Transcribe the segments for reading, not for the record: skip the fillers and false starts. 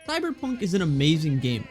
Cyberpunk is an amazing game.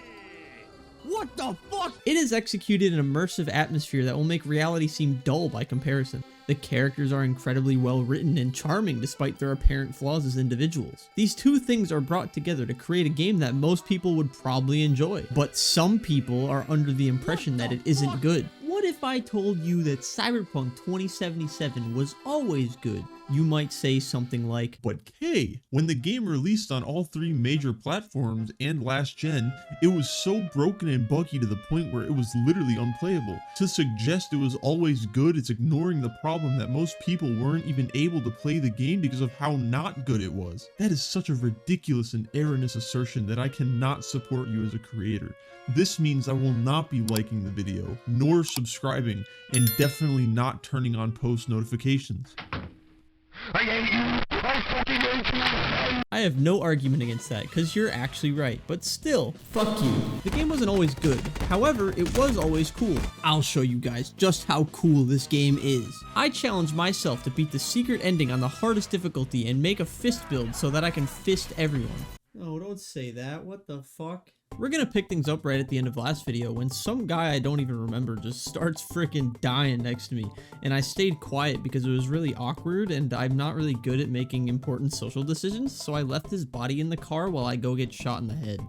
What the fuck? It has executed an immersive atmosphere that will make reality seem dull by comparison. The characters are incredibly well written and charming despite their apparent flaws as individuals. These two things are brought together to create a game that most people would probably enjoy, but some people are under the impression that it isn't good. What if I told you that Cyberpunk 2077 was always good? You might say something like, But K, when the game released on all 3 major platforms and last gen, it was so broken and buggy to the point where it was literally unplayable. To suggest it was always good is ignoring the problem that most people weren't even able to play the game because of how not good it was. That is such a ridiculous and erroneous assertion that I cannot support you as a creator. This means I will not be liking the video, nor subscribing, and definitely not turning on post notifications. I hate you! I fucking hate you! I have no argument against that, because you're actually right, but still, fuck you. The game wasn't always good, however, it was always cool. I'll show you guys just how cool this game is. I challenge myself to beat the secret ending on the hardest difficulty and make a fist build so that I can fist everyone. Oh, don't say that, what the fuck? We're gonna pick things up right at the end of last video when some guy I don't even remember just starts freaking dying next to me, and I stayed quiet because it was really awkward and I'm not really good at making important social decisions, so I left his body in the car while I go get shot in the head.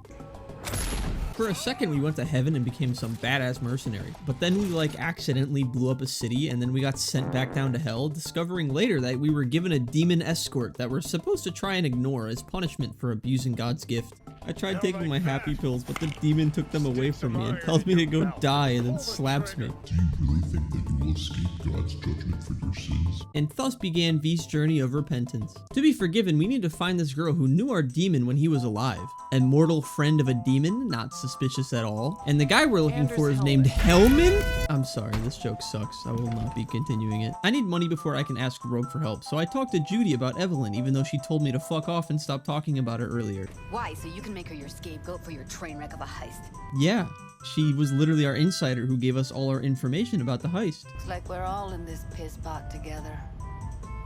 For a second we went to heaven and became some badass mercenary, but then we like accidentally blew up a city and then we got sent back down to hell, discovering later that we were given a demon escort that we're supposed to try and ignore as punishment for abusing God's gift. I tried taking my happy pills, but the demon took them away from me and tells me to go die and then slaps me. Do you really think that you will escape God's judgment for your sins? And thus began V's journey of repentance. To be forgiven, we need to find this girl who knew our demon when he was alive. A mortal friend of a demon, not suspicious at all. And the guy we're looking for is named Hellman? I'm sorry, this joke sucks. I will not be continuing it. I need money before I can ask Rogue for help, so I talked to Judy about Evelyn, even though she told me to fuck off and stop talking about her earlier. Why? So you can make her your scapegoat for your train wreck of a heist? Yeah, she was literally our insider who gave us all our information about the heist. Looks like we're all in this piss pot together.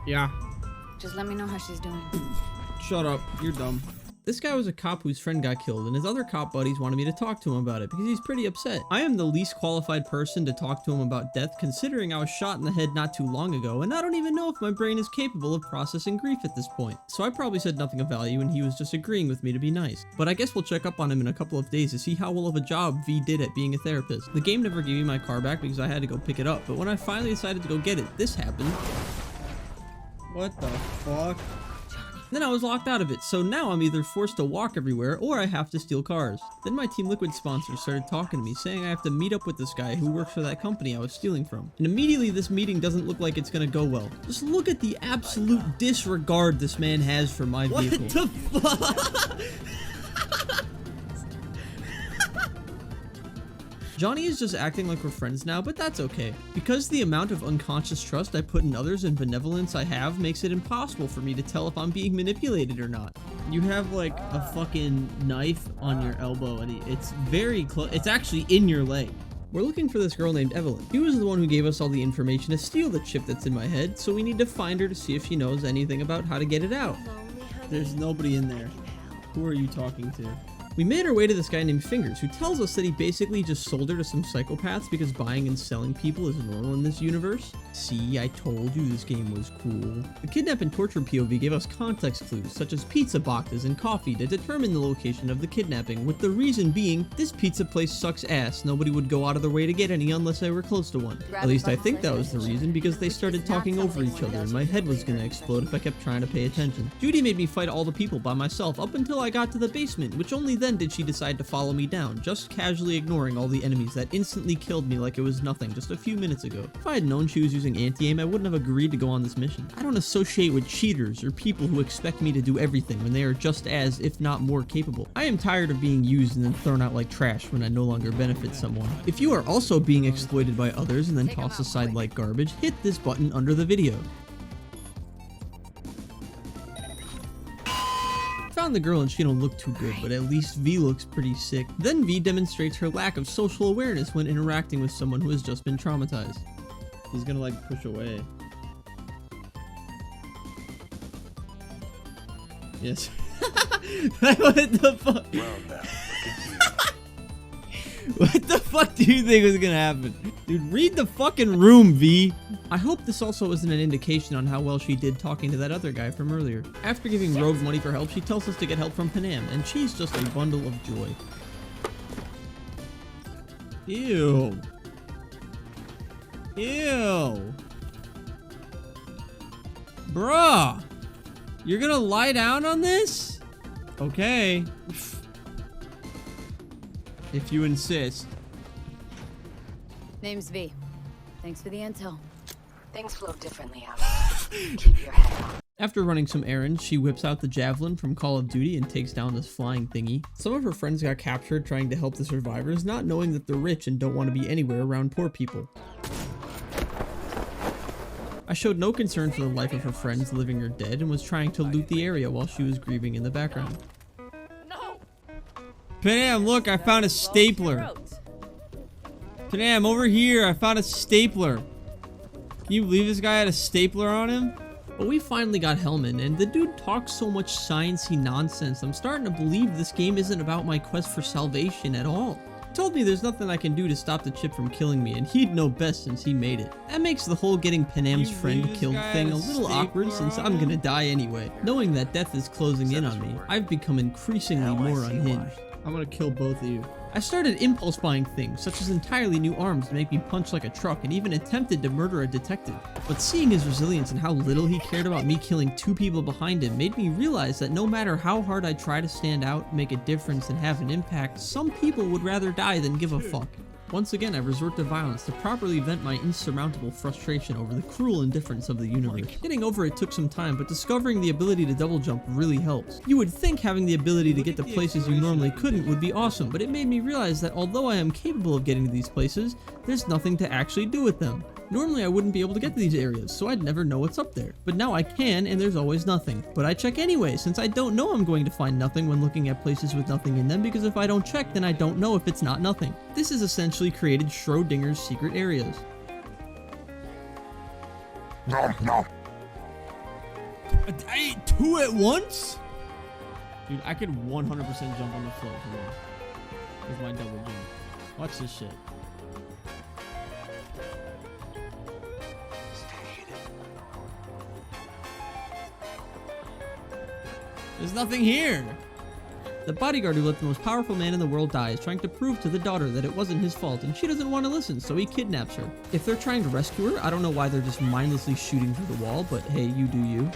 Yeah. Just let me know how she's doing. Shut up, you're dumb. This guy was a cop whose friend got killed, and his other cop buddies wanted me to talk to him about it because he's pretty upset. I am the least qualified person to talk to him about death, considering I was shot in the head not too long ago, and I don't even know if my brain is capable of processing grief at this point. So I probably said nothing of value, and he was just agreeing with me to be nice. But I guess we'll check up on him in a couple of days to see how well of a job V did at being a therapist. The game never gave me my car back because I had to go pick it up, but when I finally decided to go get it, this happened. What the fuck? Then I was locked out of it, so now I'm either forced to walk everywhere or I have to steal cars. Then my Team Liquid sponsor started talking to me, saying I have to meet up with this guy who works for that company I was stealing from. And immediately this meeting doesn't look like it's gonna go well. Just look at the absolute disregard this man has for my vehicle. What the fuck? Johnny is just acting like we're friends now, but that's okay. Because the amount of unconscious trust I put in others and benevolence I have makes it impossible for me to tell if I'm being manipulated or not. You have like a fucking knife on your elbow and it's very close. It's actually in your leg. We're looking for this girl named Evelyn. She was the one who gave us all the information to steal the chip that's in my head, so we need to find her to see if she knows anything about how to get it out. There's nobody in there. Who are you talking to? We made our way to this guy named Fingers, who tells us that he basically just sold her to some psychopaths because buying and selling people is normal in this universe. See, I told you this game was cool. The kidnap and torture POV gave us context clues, such as pizza boxes and coffee to determine the location of the kidnapping, with the reason being, this pizza place sucks ass, nobody would go out of their way to get any unless they were close to one. At least I think that was the reason, because they started talking over each other and my head was gonna explode if I kept trying to pay attention. Judy made me fight all the people by myself up until I got to the basement, which only then did she decide to follow me down, just casually ignoring all the enemies that instantly killed me like it was nothing just a few minutes ago. If I had known she was using anti-aim, I wouldn't have agreed to go on this mission. I don't associate with cheaters or people who expect me to do everything when they are just as, if not more, capable. I am tired of being used and then thrown out like trash when I no longer benefit someone. If you are also being exploited by others and then tossed aside like garbage, hit this button under the video. Found the girl and she don't look too good, but at least V looks pretty sick. Then V demonstrates her lack of social awareness when interacting with someone who has just been traumatized. He's gonna like push away. Yes. What the fuck? Well, now, look at you. What the fuck do you think was gonna happen? Dude, read the fucking room, V. I hope this also isn't an indication on how well she did talking to that other guy from earlier. After giving Rove money for help, she tells us to get help from Panam, and she's just a bundle of joy. Ew. Ew. Bruh. You're gonna lie down on this? Okay. If you insist. Name's V. Thanks for the intel. Things flow differently out here. Keep your head on. After running some errands, she whips out the javelin from Call of Duty and takes down this flying thingy. Some of her friends got captured trying to help the survivors, not knowing that they're rich and don't want to be anywhere around poor people. I showed no concern for the life of her friends, living or dead, and was trying to loot the area while she was grieving in the background. Panam, look, I found a stapler. Panam, over here, I found a stapler. Can you believe this guy had a stapler on him? But we finally got Hellman, and the dude talks so much sciencey nonsense, I'm starting to believe this game isn't about my quest for salvation at all. He told me there's nothing I can do to stop the chip from killing me, and he'd know best since he made it. That makes the whole getting Panam's friend killed thing a little awkward since I'm gonna die anyway. Knowing that death is closing in on me, I've become increasingly more unhinged. I'm gonna kill both of you. I started impulse buying things, such as entirely new arms to make me punch like a truck, and even attempted to murder a detective. But seeing his resilience and how little he cared about me killing 2 people behind him made me realize that no matter how hard I try to stand out, make a difference, and have an impact, some people would rather die than give a fuck. Once again, I resort to violence to properly vent my insurmountable frustration over the cruel indifference of the universe. Getting over it took some time, but discovering the ability to double jump really helps. You would think having the ability to get to places you normally couldn't would be awesome, but it made me realize that although I am capable of getting to these places, there's nothing to actually do with them. Normally I wouldn't be able to get to these areas, so I'd never know what's up there. But now I can, and there's always nothing. But I check anyway, since I don't know I'm going to find nothing when looking at places with nothing in them, because if I don't check, then I don't know if it's not nothing. This has essentially created Schrodinger's secret areas. No, no. I ate 2 at once? Dude, I could 100% jump on the floor. Come on. With my double jump. Watch this shit. There's nothing here. The bodyguard who let the most powerful man in the world die is trying to prove to the daughter that it wasn't his fault, and she doesn't want to listen, so he kidnaps her. If they're trying to rescue her, I don't know why they're just mindlessly shooting through the wall, but hey, you do you.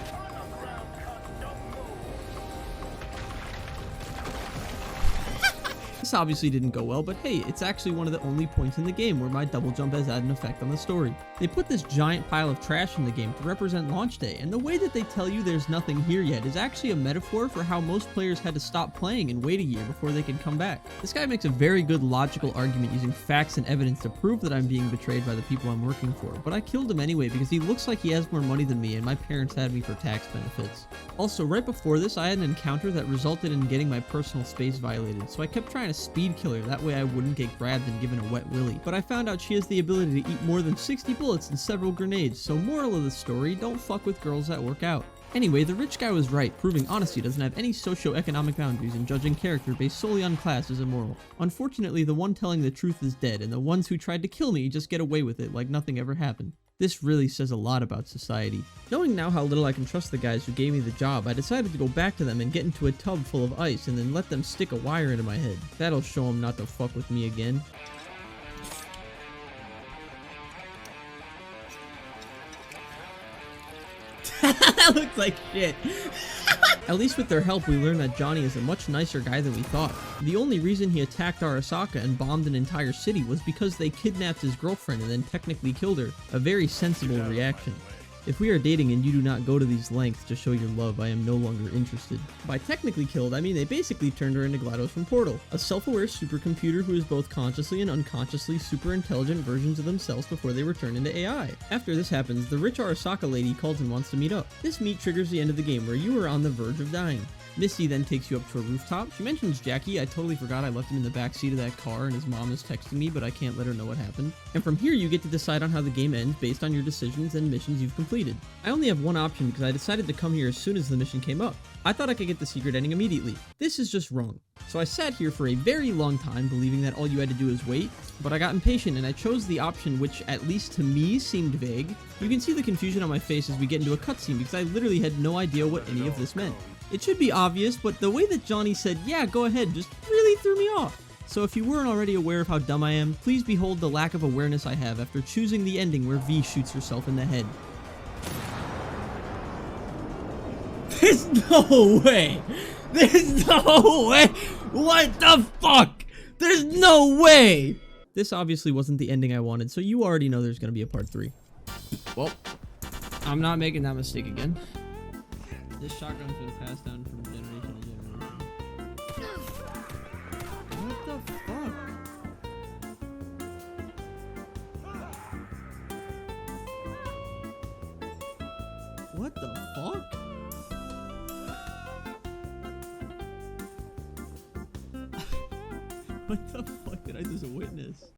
This obviously didn't go well, but hey, it's actually one of the only points in the game where my double jump has had an effect on the story. They put this giant pile of trash in the game to represent launch day, and the way that they tell you there's nothing here yet is actually a metaphor for how most players had to stop playing and wait a year before they could come back. This guy makes a very good logical argument using facts and evidence to prove that I'm being betrayed by the people I'm working for, but I killed him anyway because he looks like he has more money than me and my parents had me for tax benefits. Also, right before this, I had an encounter that resulted in getting my personal space violated, so I kept trying to speed kill her, that way I wouldn't get grabbed and given a wet willy. But I found out she has the ability to eat more than 60 bullets and several grenades, so moral of the story, don't fuck with girls that work out. Anyway, the rich guy was right, proving honesty doesn't have any socio-economic boundaries, and judging character based solely on class is immoral. Unfortunately, the one telling the truth is dead, and the ones who tried to kill me just get away with it like nothing ever happened. This really says a lot about society. Knowing now how little I can trust the guys who gave me the job, I decided to go back to them and get into a tub full of ice and then let them stick a wire into my head. That'll show them not to fuck with me again. That looks like shit. At least with their help, we learned that Johnny is a much nicer guy than we thought. The only reason he attacked Arasaka and bombed an entire city was because they kidnapped his girlfriend and then technically killed her. A very sensible reaction. If we are dating and you do not go to these lengths to show your love, I am no longer interested. By technically killed, I mean they basically turned her into GLaDOS from Portal, a self-aware supercomputer who is both consciously and unconsciously super intelligent versions of themselves before they return into AI. After this happens, the rich Arasaka lady calls and wants to meet up. This meet triggers the end of the game where you are on the verge of dying. Misty then takes you up to a rooftop. She mentions Jackie. I totally forgot I left him in the back seat of that car and his mom is texting me, but I can't let her know what happened. And from here, you get to decide on how the game ends based on your decisions and missions you've completed. I only have one option because I decided to come here as soon as the mission came up. I thought I could get the secret ending immediately. This is just wrong. So I sat here for a very long time believing that all you had to do is wait, but I got impatient and I chose the option which, at least to me, seemed vague. You can see the confusion on my face as we get into a cutscene because I literally had no idea what any of this meant. It should be obvious, but the way that Johnny said, yeah, go ahead, just really threw me off. So if you weren't already aware of how dumb I am, please behold the lack of awareness I have after choosing the ending where V shoots herself in the head. There's no way! There's no way! What the fuck? There's no way! This obviously wasn't the ending I wanted, so you already know there's gonna be a part 3. Well, I'm not making that mistake again. This shotgun's been passed down from generation to generation. What the fuck? What the fuck? What the fuck did I just witness?